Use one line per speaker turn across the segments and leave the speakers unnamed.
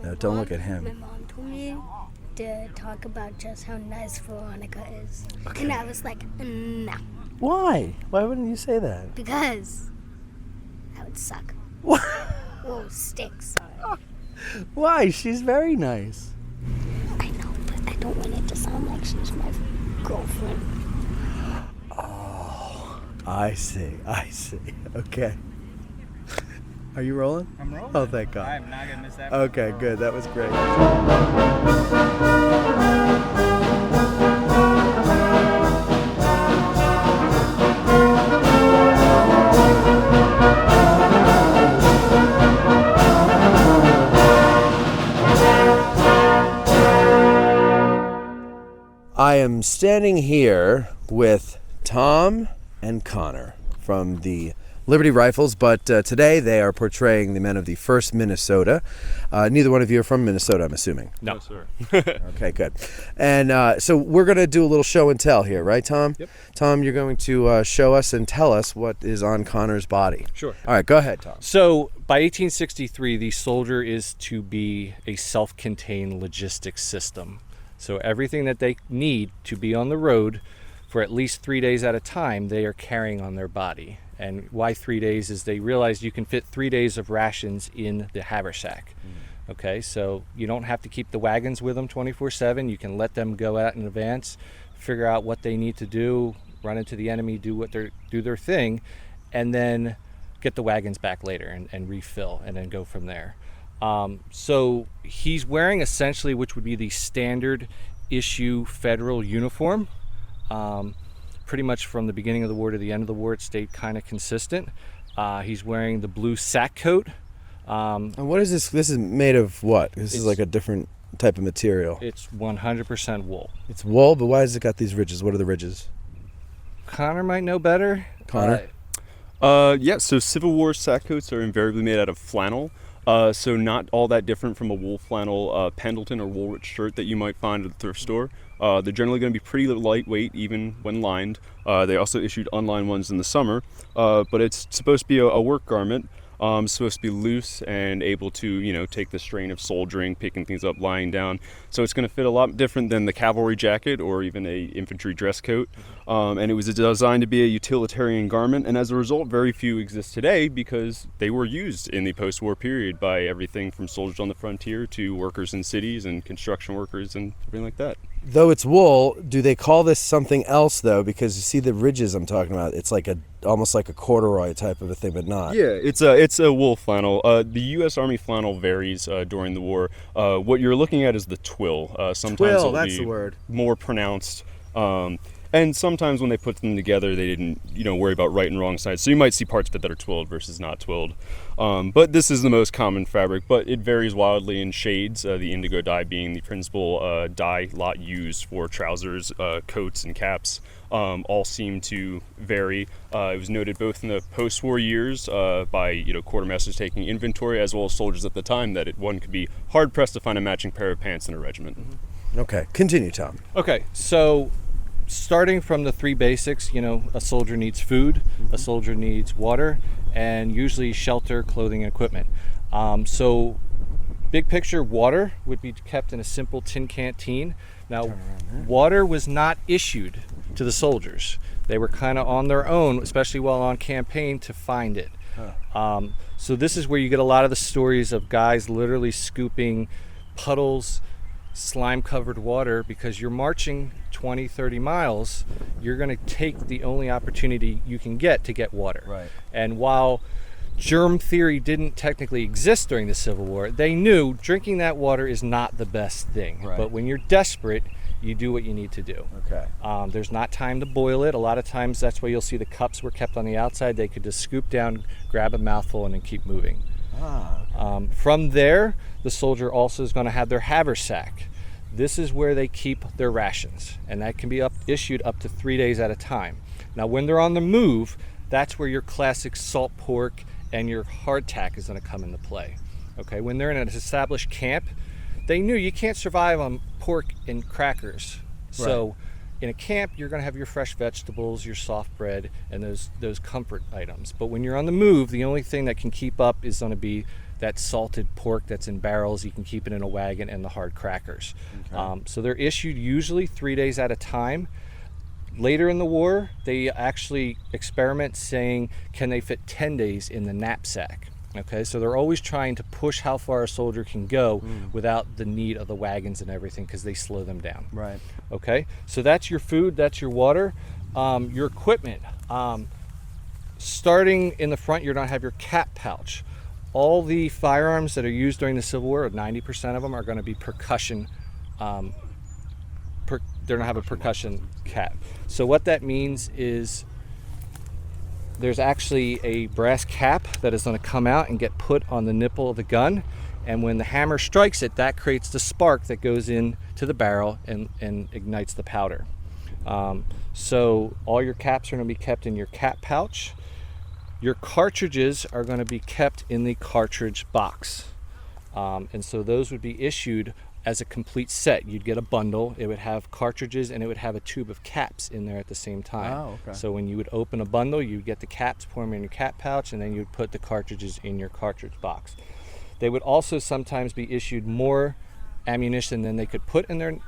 No, don't look at him.
My mom told me to talk about just how nice Veronica is.
Okay.
And I was like, no.
Why? Why wouldn't you say that?
Because that would suck.
What?
Whoa, stink, sorry.
Why? She's very nice.
I know, but I don't want it to sound like she's my girlfriend.
Oh, I see. Okay. Are you rolling?
I'm rolling.
Oh, thank God.
I'm not going to miss that.
Okay, good. That was great. I am standing here with Tom and Connor from the Liberty Rifles, but today they are portraying the men of the 1st Minnesota. Neither one of you are from Minnesota, I'm assuming.
No, sir.
Okay, good. And so we're going to do a little show and tell here, right, Tom?
Yep.
Tom, you're going to show us and tell us what is on Connor's body.
Sure.
All right, go ahead, Tom.
So by 1863, the soldier is to be a self-contained logistics system. So everything that they need to be on the road for at least 3 days at a time, they are carrying on their body. And why 3 days is they realized you can fit 3 days of rations in the haversack. Okay, so you don't have to keep the wagons with them 24/7. You can let them go out in advance, figure out what they need to do, run into the enemy, do their thing, and then get the wagons back later and refill and then go from there. So he's wearing essentially, which would be the standard issue federal uniform. Pretty much from the beginning of the war to the end of the war, it stayed kind of consistent. He's wearing the blue sack coat.
And what is this? This is made of what? This is like a different type of material.
It's 100% wool.
It's wool, but why has it got these ridges? What are the ridges?
Connor might know better.
Connor?
Yeah, so Civil War sack coats are invariably made out of flannel. So not all that different from a wool flannel Pendleton or Woolrich shirt that you might find at the thrift store. They're generally going to be pretty lightweight even when lined. They also issued unlined ones in the summer, but it's supposed to be a work garment. Supposed to be loose and able to, take the strain of soldiering, picking things up, lying down. So it's going to fit a lot different than the cavalry jacket or even a infantry dress coat. And it was designed to be a utilitarian garment, and as a result, very few exist today because they were used in the post-war period by everything from soldiers on the frontier to workers in cities and construction workers and everything like that.
Though it's wool, do they call this something else though? Because you see the ridges I'm talking about. It's like almost like a corduroy type of a thing, but not.
Yeah, it's a wool flannel. The U.S. Army flannel varies during the war. What you're looking at is the twill. Sometimes
Twill,
it'll
that's
be
the word.
more pronounced. And sometimes when they put them together, they didn't, worry about right and wrong sides. So you might see parts of it that are twilled versus not twilled. But this is the most common fabric, but it varies wildly in shades. The indigo dye being the principal dye lot used for trousers, coats, and caps. All seem to vary. It was noted both in the post-war years by quartermasters taking inventory, as well as soldiers at the time, that one could be hard-pressed to find a matching pair of pants in a regiment.
Okay, continue, Tom.
Okay, so starting from the three basics, a soldier needs food, a soldier needs water, and usually shelter, clothing, and equipment. So big picture, water would be kept in a simple tin canteen. Now, water was not issued to the soldiers. They were kind of on their own, especially while on campaign, to find it. So this is where you get a lot of the stories of guys literally scooping puddles, slime-covered water, because you're marching 20, 30 miles, you're going to take the only opportunity you can get to get water.
Right.
And while germ theory didn't technically exist during the Civil War, they knew drinking that water is not the best thing.
Right.
But when you're desperate, you do what you need to do.
Okay.
There's not time to boil it. A lot of times that's why you'll see the cups were kept on the outside. They could just scoop down, grab a mouthful, and then keep moving. From there, the soldier also is going to have their haversack. This is where they keep their rations, and that can be issued up to 3 days at a time. Now, when they're on the move, that's where your classic salt pork and your hardtack is going to come into play. Okay, when they're in an established camp, they knew you can't survive on pork and crackers. So in a camp, you're going to have your fresh vegetables, your soft bread, and those comfort items. But when you're on the move, the only thing that can keep up is going to be that salted pork that's in barrels. You can keep it in a wagon, and the hard crackers.
Okay.
So they're issued usually 3 days at a time. Later in the war, they actually experiment saying, can they fit 10 days in the knapsack? Okay, so they're always trying to push how far a soldier can go without the need of the wagons and everything, because they slow them down.
Right.
Okay, so that's your food, that's your water. Your equipment. Starting in the front, you're going to have your cap pouch. All the firearms that are used during the Civil War, 90% of them are going to be percussion. They're going to have a percussion cap. So what that means is there's actually a brass cap that is going to come out and get put on the nipple of the gun, and when the hammer strikes it, that creates the spark that goes into the barrel and ignites the powder. So all your caps are going to be kept in your cap pouch. Your cartridges are going to be kept in the cartridge box, and so those would be issued as a complete set. You'd get a bundle. It would have cartridges, and it would have a tube of caps in there at the same time.
Oh, okay.
So when you would open a bundle, you'd get the caps, pour them in your cap pouch, and then you'd put the cartridges in your cartridge box. They would also sometimes be issued more ammunition than they could put in their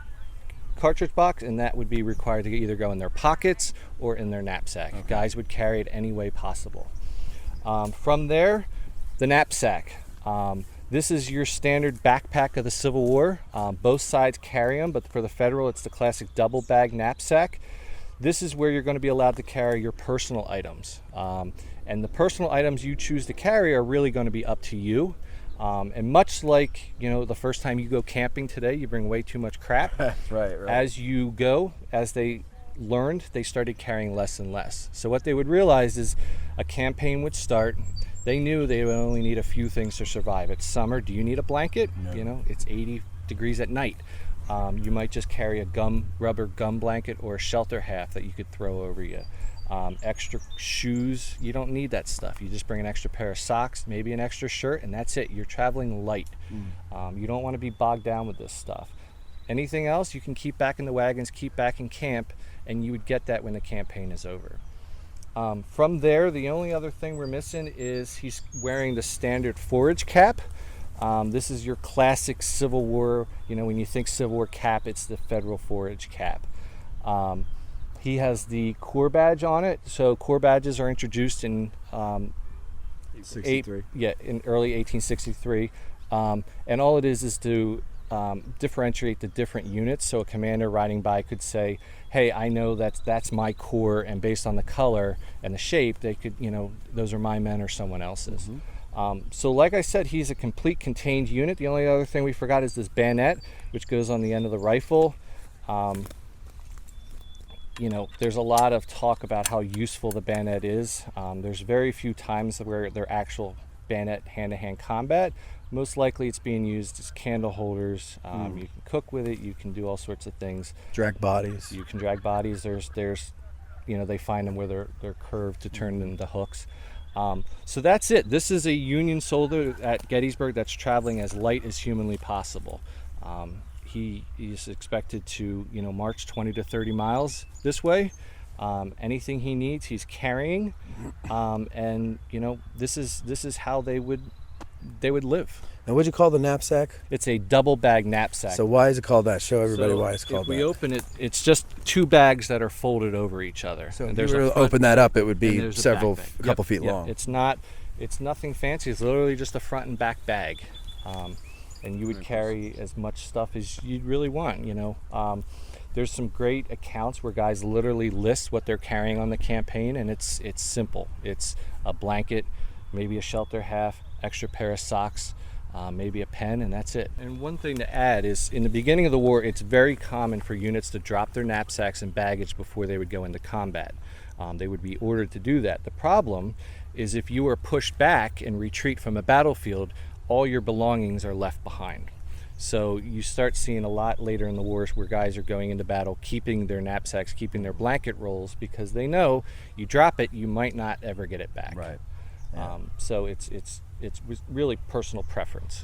cartridge box, and that would be required to either go in their pockets or in their knapsack. Okay. Guys would carry it any way possible. From there, the knapsack. This is your standard backpack of the Civil War. Both sides carry them, but for the Federal, it's the classic double bag knapsack. This is where you're going to be allowed to carry your personal items. And the personal items you choose to carry are really going to be up to you. And much like, the first time you go camping today, you bring way too much crap.
Right.
As you go, as they learned, they started carrying less and less. So what they would realize is a campaign would start. They knew they would only need a few things to survive. It's summer. Do you need a blanket?
No.
It's 80 degrees at night. You might just carry a rubber gum blanket or a shelter half that you could throw over you. Extra shoes, you don't need that stuff. You just bring an extra pair of socks, maybe an extra shirt, and that's it. You're traveling light. You don't want to be bogged down with this stuff. Anything else you can keep back in the wagons, keep back in camp, and you would get that when the campaign is over. From there, the only other thing we're missing is he's wearing the standard forage cap. This is your classic Civil War, when you think Civil War cap, it's the Federal forage cap. He has the Corps badge on it. So Corps badges are introduced in
63.
In early 1863. And all it is to differentiate the different units. So a commander riding by could say, hey, I know that's my corps, and based on the color and the shape, they could, those are my men or someone else's. So like I said, he's a complete contained unit. The only other thing we forgot is this bayonet, which goes on the end of the rifle. There's a lot of talk about how useful the bayonet is. There's very few times where they're actual bayonet hand-to-hand combat. Most likely it's being used as candle holders. You can cook with it. You can do all sorts of things.
Drag bodies.
You can drag bodies. There's they find them where they're curved to turn into hooks. So that's it. This is a Union soldier at Gettysburg that's traveling as light as humanly possible. He is expected to, march 20 to 30 miles this way. Anything he needs, he's carrying, and this is how they would live.
And what'd you call the knapsack?
It's a double bag knapsack.
So why is it called that? Show everybody why it's called that.
If we open it, it's just two bags that are folded over each other.
So
and
if you were to open that up, it would be a couple feet long.
It's nothing fancy. It's literally just a front and back bag. And you would carry as much stuff as you'd really want, There's some great accounts where guys literally list what they're carrying on the campaign, and it's simple. It's a blanket, maybe a shelter half, extra pair of socks, maybe a pen, and that's it. And one thing to add is, in the beginning of the war, it's very common for units to drop their knapsacks and baggage before they would go into combat. They would be ordered to do that. The problem is if you were pushed back and retreat from a battlefield, all your belongings are left behind. So you start seeing a lot later in the wars where guys are going into battle, keeping their knapsacks, keeping their blanket rolls, because they know you drop it, you might not ever get it back.
Right. Yeah.
So it's really personal preference.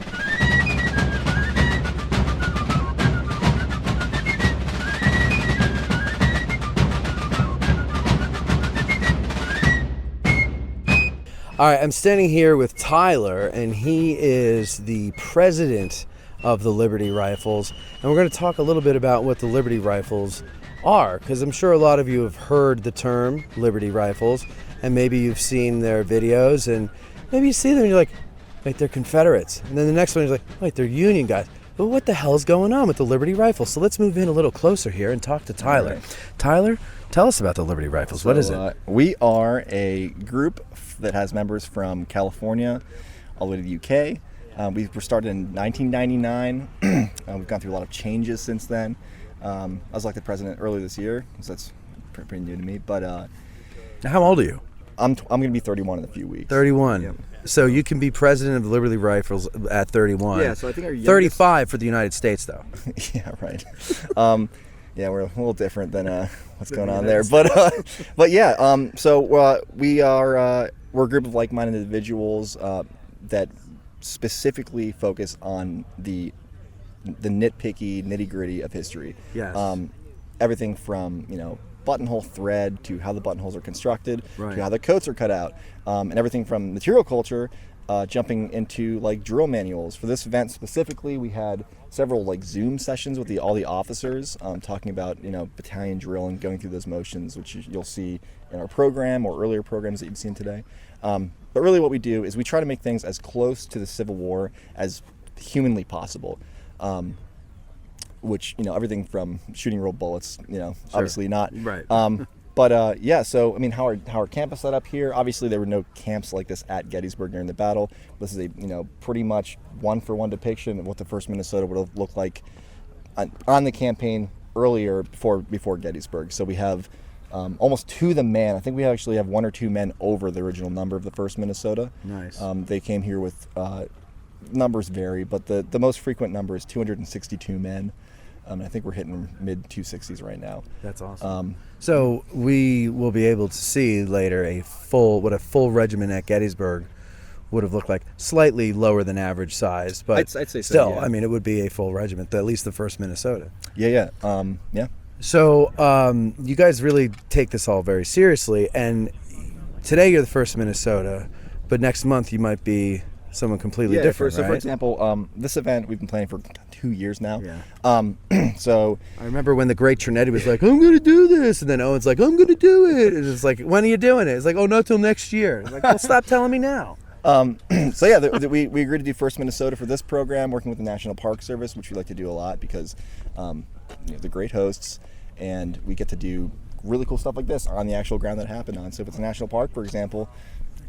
All right, I'm standing here with Tyler, and he is the president of the Liberty Rifles, and we're going to talk a little bit about what the Liberty Rifles are, because I'm sure a lot of you have heard the term Liberty Rifles, and maybe you've seen their videos, and maybe you see them and you're like, wait, they're Confederates. And then the next one is like, wait, they're Union guys. But what the hell's going on with the Liberty Rifles? So let's move in a little closer here and talk to Tyler.
Right.
Tyler, tell us about the Liberty Rifles. What is it?
We are a group that has members from California all the way to the UK. We were started in 1999. We've gone through a lot of changes since then. I was elected president earlier this year, so that's pretty new to me. But
How old are you?
I'm going to be 31 in a few weeks.
31.
Yep.
So you can be president of the Liberty Rifles at 31.
Yeah, so I think our youngest...
35 for the United States, though.
Yeah, right. Yeah, we're a little different than what's going on there. But yeah, so we're a group of like-minded individuals that specifically focus on the nitpicky, nitty-gritty of history.
Yes.
Everything from, buttonhole thread to how the buttonholes are constructed,
Right.
to how the coats are cut out, and everything from material culture, jumping into like drill manuals. For this event specifically, we had several like Zoom sessions with all the officers, talking about battalion drill and going through those motions, which you'll see in our program or earlier programs that you've seen today. But really, what we do is we try to make things as close to the Civil War as humanly possible. Which everything from shooting real bullets, obviously not.
Right.
But yeah, so I mean, how our camp is set up here. Obviously, there were no camps like this at Gettysburg during the battle. This is a pretty much one-for-one depiction of what the First Minnesota would have looked like on the campaign earlier before Gettysburg. So we have almost to the man. I think we actually have one or two men over the original number of the First Minnesota.
Nice.
They came here with numbers vary, but the most frequent number is 262 men. I think we're hitting mid 260s right now.
That's awesome. So we will be able to see later what a full regiment at Gettysburg would have looked like. Slightly lower than average size, but
I'd say so,
still,
yeah.
I mean, it would be a full regiment, at least the 1st Minnesota.
Yeah.
So you guys really take this all very seriously, and today you're the 1st Minnesota, but next month you might be someone completely different,
for
right?
example, this event we've been planning for 2 years now.
Yeah.
So
I remember when the great Trinetti was like, I'm going to do this. And then Owen's like, I'm going to do it. And it's like, when are you doing it? It's like, oh, not till next year. It's like, well, stop telling me now.
So yeah, we agreed to do 1st Minnesota for this program, working with the National Park Service, which we like to do a lot because they're great hosts, and we get to do really cool stuff like this on the actual ground that happened on. So if it's a national park, for example,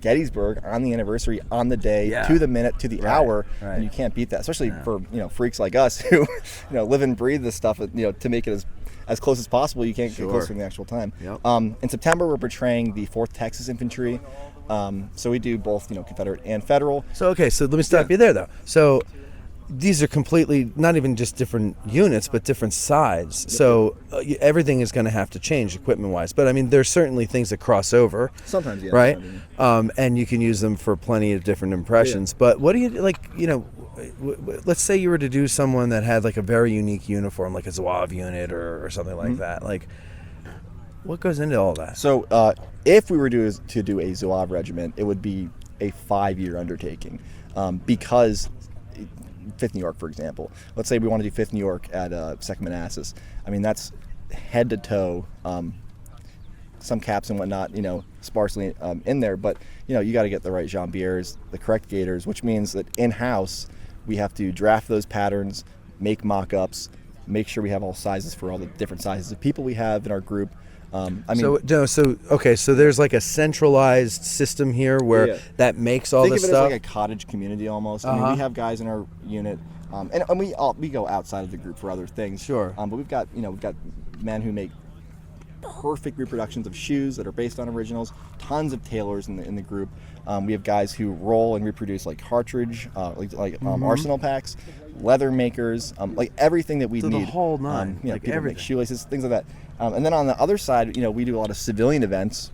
Gettysburg on the anniversary, on the day,
Yeah.
to the minute, to the hour,
right.
and you can't beat that, especially for freaks like us who live and breathe this stuff. To make it as close as possible, you can't get closer than the actual time.
Yep.
In September, we're portraying the 4th Texas Infantry. So we do both Confederate and Federal.
So let me stop you there, though. So these are completely, not even just different units, but different sides. So everything is going to have to change equipment-wise. But, I mean, there's certainly things that cross over.
Sometimes, yeah.
Right? And you can use them for plenty of different impressions. Yeah. But what do you, let's say you were to do someone that had, like, a very unique uniform, like a Zouave unit or something like that. Like, what goes into all that?
So if we were to do a Zouave regiment, it would be a 5-year undertaking because 5th New York, for example. Let's say we want to do 5th New York at 2nd Manassas. I mean, that's head to toe, some caps and whatnot, sparsely in there. But, you got to get the right jambiers, the correct gaiters, which means that in-house we have to draft those patterns, make mock-ups, make sure we have all sizes for all the different sizes of people we have in our group. So there's like a centralized system here where that makes all this stuff. Think of it as like a cottage community almost. I mean, we have guys in our unit, and we go outside of the group for other things.
Sure.
But we've got men who make perfect reproductions of shoes that are based on originals. Tons of tailors in the group. We have guys who roll and reproduce like cartridge, arsenal packs, leather makers, like everything that we need.
The whole nine, like
people
everything.
make shoelaces, things like that. And then on the other side, we do a lot of civilian events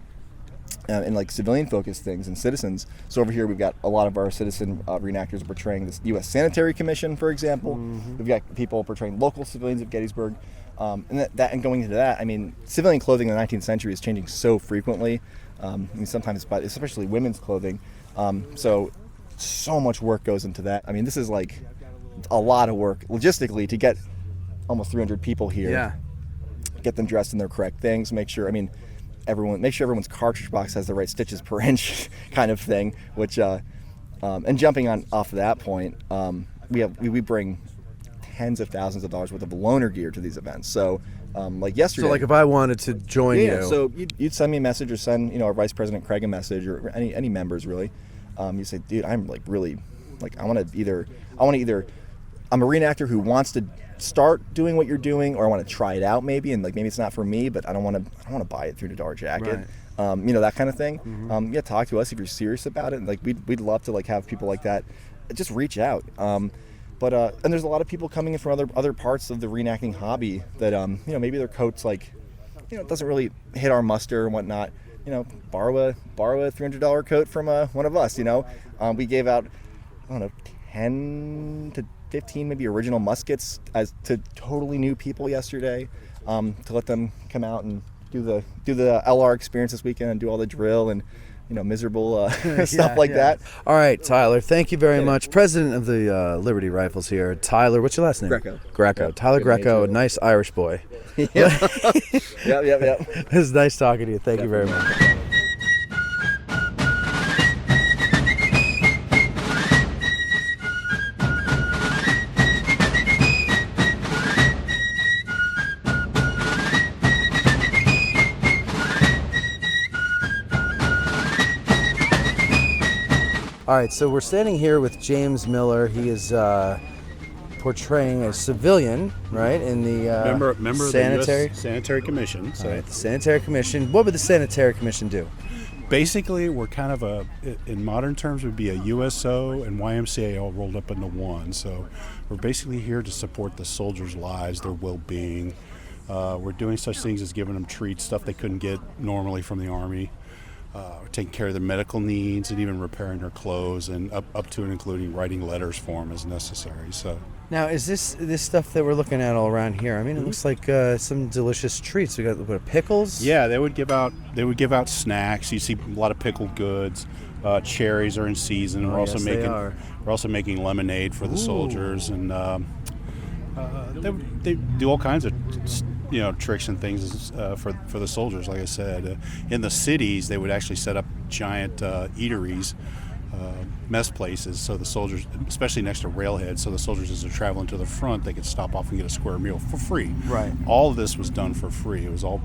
and like civilian focused things and citizens. So over here we've got a lot of our citizen reenactors portraying this U.S. Sanitary Commission, for example. We've got people portraying local civilians of Gettysburg. And going into that, I mean, civilian clothing in the 19th century is changing so frequently. Sometimes, but especially women's clothing. So much work goes into that. I mean, this is like a lot of work logistically to get almost 300 people here.
Yeah.
Get them dressed in their correct things. Make sure everyone's cartridge box has the right stitches per inch, kind of thing. Which, and jumping on off of that point, we bring tens of thousands of dollars worth of loaner gear to these events. So, like yesterday.
So, like, if I wanted to join you.
So you'd send me a message or send our Vice President Craig a message or any members really. You say, dude, I'm like really, like I'm a reenactor who wants to start doing what you're doing, or I want to try it out maybe, and like maybe it's not for me, but I don't want to buy a $300 jacket. Right. That kind of thing. Mm-hmm. Talk to us if you're serious about it. And like we'd love to like have people like that just reach out. And there's a lot of people coming in from other parts of the reenacting hobby that maybe their coat's like doesn't really hit our muster and whatnot. Borrow a $300 coat from one of us. We gave out, I don't know, 10 to 15 maybe original muskets to totally new people yesterday, to let them come out and do the LR experience this weekend and do all the drill and miserable stuff like that.
All right, Tyler, thank you very much. President of the Liberty Rifles here. Tyler, what's your last name? Greco. Tyler Greco, a nice Irish boy.
Yep.
It was nice talking to you. Thank you very much. All right, so we're standing here with James Miller. He is portraying a civilian, right, in the
member
sanitary
of the US Sanitary Commission. So,
all right, the Sanitary Commission. What would the Sanitary Commission do?
basically, we're kind of in modern terms, would be a USO and YMCA all rolled up into one. So we're basically here to support the soldiers' lives, their well-being. We're doing such things as giving them treats, stuff they couldn't get normally from the Army. We're taking care of their medical needs and even repairing their clothes, and up to and including writing letters for them as necessary. So
now, is this stuff that we're looking at all around here? I mean, it looks like some delicious treats. We got pickles.
Yeah, they would give out snacks. You see a lot of pickled goods. Cherries are in season. We're also making lemonade for the soldiers, and they do all kinds of tricks and things for the soldiers. Like I said, in the cities they would actually set up giant eateries, mess places, so the soldiers, especially next to railheads, so the soldiers as they're traveling to the front, they could stop off and get a square meal for free. Right. All of this was done for free. It was all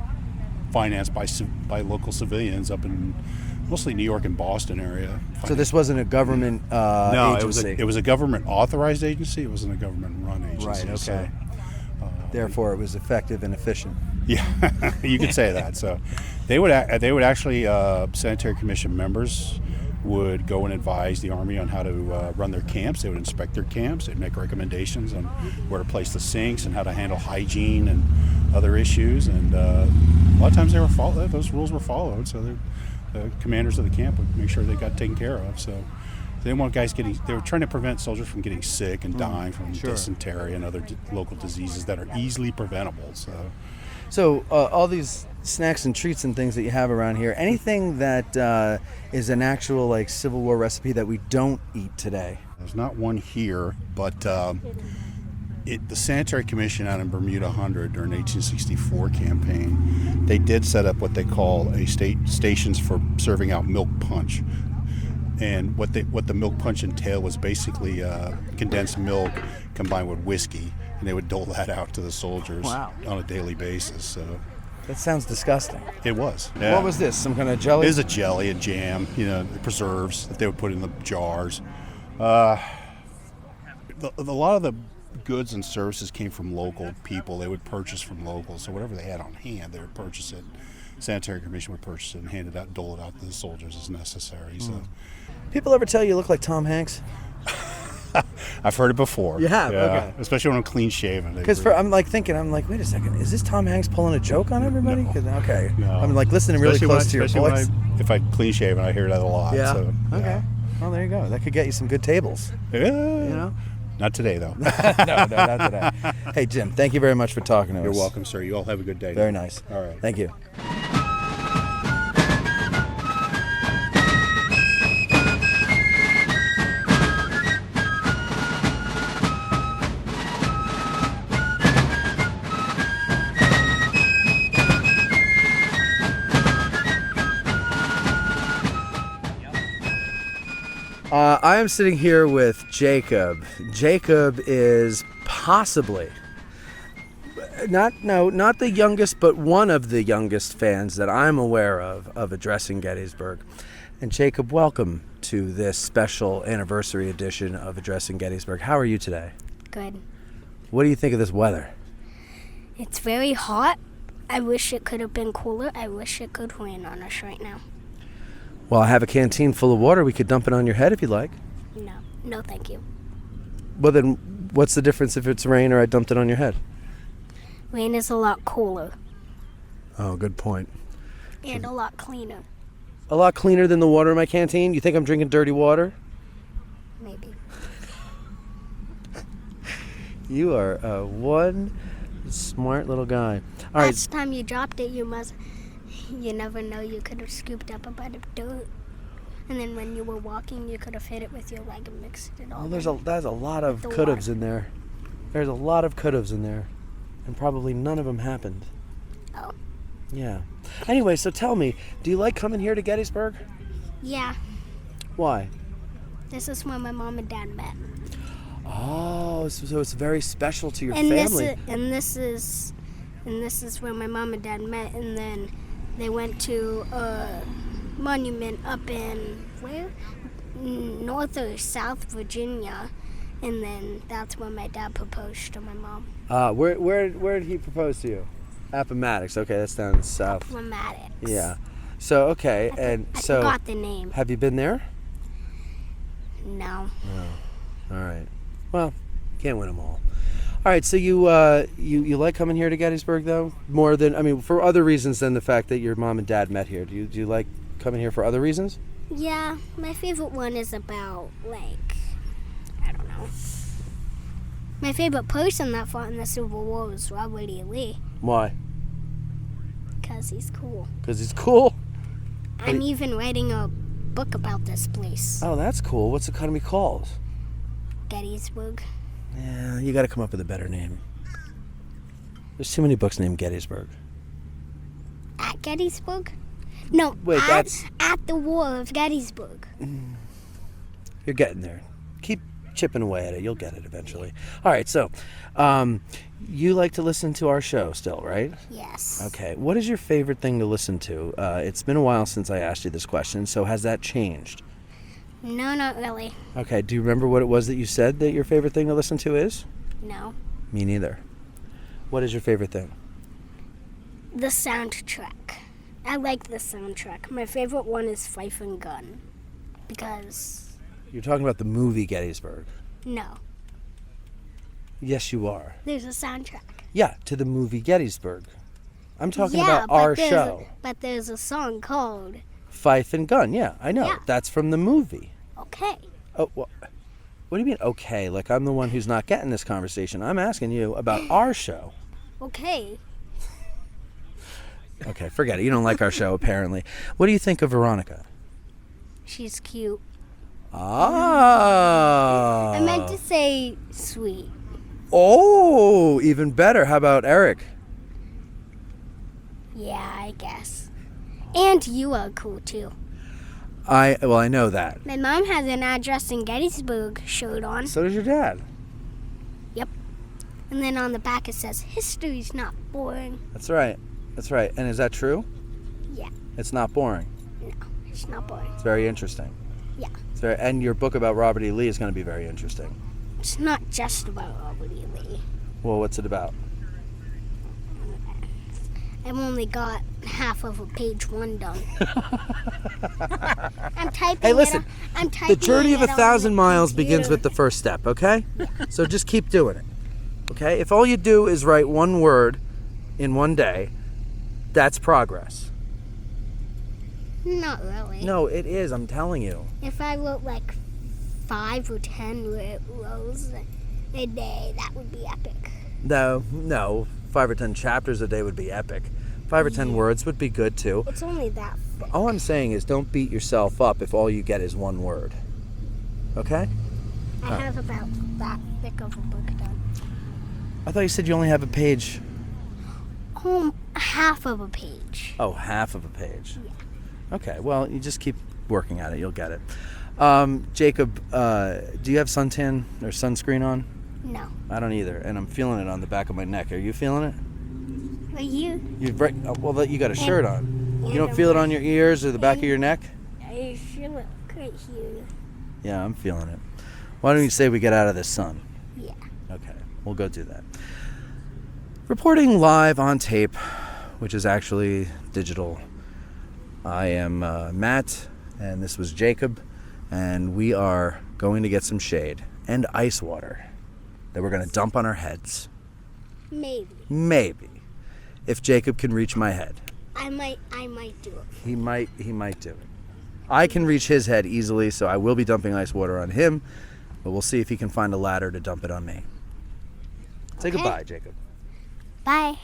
financed by local civilians up in mostly New York and Boston area.
So this wasn't a government agency?
It was a government authorized agency. It wasn't a government run agency.
Right. Okay.
So,
therefore, it was effective and efficient.
Yeah, you could say that. So they would actually Sanitary Commission members would go and advise the Army on how to run their camps. They would inspect their camps. They'd make recommendations on where to place the sinks and how to handle hygiene and other issues. And a lot of times those rules were followed. So the commanders of the camp would make sure they got taken care of. So they didn't want guys they were trying to prevent soldiers from getting sick and dying from dysentery and other local diseases that are easily preventable.
So all these snacks and treats and things that you have around here, anything that is an actual Civil War recipe that we don't eat today?
There's not one here, but the Sanitary Commission out in Bermuda 100 during the 1864 campaign, they did set up what they call stations for serving out milk punch. And what the milk punch entailed was basically condensed milk combined with whiskey, and they would dole that out to the soldiers on a daily basis. So
that sounds disgusting.
It was. Yeah.
What was this? Some kind of jelly?
It was a jelly and jam, preserves that they would put in the jars. A lot of the goods and services came from local people. They would purchase from locals. So whatever they had on hand, they would purchase it. Sanitary Commission would purchase it and hand it out, dole it out to the soldiers as necessary. So,
people ever tell you look like Tom Hanks?
I've heard it before.
You have?
Yeah.
Okay.
Especially when I'm clean shaven.
Because I'm thinking, wait a second, is this Tom Hanks pulling a joke on everybody?
No.
Okay.
No.
I'm listening really close to your voice.
If I'm clean shaven, I hear that a lot.
Yeah.
So,
okay. Well, there you go. That could get you some good tables.
Yeah. Not today, though.
No, not today. Hey, Jim, thank you very much for talking to us.
You're welcome, sir. You all have a good day.
Very nice.
All right.
Thank you. I am sitting here with Jacob. Jacob is possibly not the youngest, but one of the youngest fans that I'm aware of Addressing Gettysburg. And Jacob, welcome to this special anniversary edition of Addressing Gettysburg. How are you today?
Good.
What do you think of this weather?
It's very hot. I wish it could have been cooler. I wish it could rain on us right now.
Well, I have a canteen full of water. We could dump it on your head if you'd like.
No. No, thank you.
Well, then what's the difference if it's rain or I dumped it on your head?
Rain is a lot cooler
Oh, good point.
and a lot cleaner.
A lot cleaner than the water in my canteen? You think I'm drinking dirty water?
Maybe.
You are one smart little guy. All right.
Last time you dropped it, you never know, you could have scooped up a bit of dirt. And then when you were walking, you could have hit it with your leg and mixed it all.
Well, there's a lot of
The
could-haves
water.
in there. There's a lot of could-haves in there. And probably none of them happened.
Oh.
Yeah. Anyway, so tell me, do you like coming here to Gettysburg?
Yeah.
Why?
This is where my mom and dad met.
Oh, so it's very special to your
And
family.
this is where my mom and dad met, and then they went to a monument up in where? North or South Virginia, and then that's where my dad proposed to my mom.
Where did he propose to you? Appomattox. Okay, that's down south.
Appomattox.
Yeah. So okay, and
I
so
forgot the name.
have you been there?
No.
All right. Well, can't win them all. All right. So you like coming here to Gettysburg though? More than, I mean, for other reasons than the fact that your mom and dad met here. Do you like coming here for other reasons?
Yeah, my favorite one is about, like, I don't know. My favorite person that fought in the Civil War was Robert E. Lee,
Why?
because he's cool.
Because he's cool.
I'm even writing a book about this place,
Oh, that's cool. What's it going to be called?
Gettysburg.
Yeah, you got to come up with a better name. There's too many books named Gettysburg.
At Gettysburg? No,
Wait, that's-
at the War of Gettysburg.
You're getting there. Keep chipping away at it. You'll get it eventually. All right, so you like to listen to our show still, right?
Yes.
Okay. What is your favorite thing to listen to? It's been a while since I asked you this question, so has that changed?
No, not really.
Okay. Do you remember what it was that you said that your favorite thing to listen to is?
No.
Me neither. What is your favorite thing?
The soundtrack. I like the soundtrack. My favorite one is Fife and Gun, because,
You're talking about the movie Gettysburg.
no,
Yes, you are.
there's a soundtrack.
Yeah, to the movie Gettysburg. I'm talking
Yeah,
about our
there's
show.
But there's a song called,
Fife and Gun. Yeah, I know.
Yeah.
That's from the movie.
okay.
Oh, what do you mean, okay? Like, I'm the one who's not getting this conversation. I'm asking you about our show.
Okay.
Okay, forget it. You don't like our show, apparently. What do you think of Veronica?
She's cute.
Ah.
I meant to say sweet.
Oh, even better. How about Eric?
Yeah, I guess. And you are cool, too.
I know that.
My mom has an Address in Gettysburg shirt on.
So does your dad.
Yep. And then on the back it says, history's not boring.
That's right. That's right. And is that true?
Yeah.
It's not boring.
No, it's not boring.
It's very interesting.
Yeah.
And your book about Robert E. Lee is going to be very interesting.
It's not just about Robert E. Lee.
Well, what's it about?
I've only got half of a page one done. I'm typing
Hey, listen.
I'm typing
The journey of
it
1,000
on the
miles begins
computer.
with the first step, okay? So just keep doing it, okay? If all you do is write one word in one day, that's progress.
Not really.
No, it is, I'm telling you.
If I wrote like 5 or 10 rows a day, that would be epic.
No, 5 or 10 chapters a day would be epic. 5 or 10 words would be good too.
It's only that thick.
All I'm saying is don't beat yourself up if all you get is one word. Okay?
I have about that thick of a book done.
I thought you said you only have a page.
Half of a page.
Oh, half of a page. Okay, well, you just keep working at it. You'll get it. Jacob, do you have suntan or sunscreen on?
No.
I don't either, and I'm feeling it on the back of my neck. Are you feeling it?
But you?
Well, you got a shirt on. You don't feel it on your ears or the back of your neck?
I feel it right here.
Yeah, I'm feeling it. Why don't you say we get out of this sun?
Yeah.
Okay, we'll go do that. Reporting live on tape, which is actually digital. I am Matt, and this was Jacob, and we are going to get some shade and ice water that we're going to dump on our heads. Maybe. If Jacob can reach my head.
I might do it.
He might do it. I can reach his head easily, so I will be dumping ice water on him, but we'll see if he can find a ladder to dump it on me. Say goodbye, Jacob.
Bye.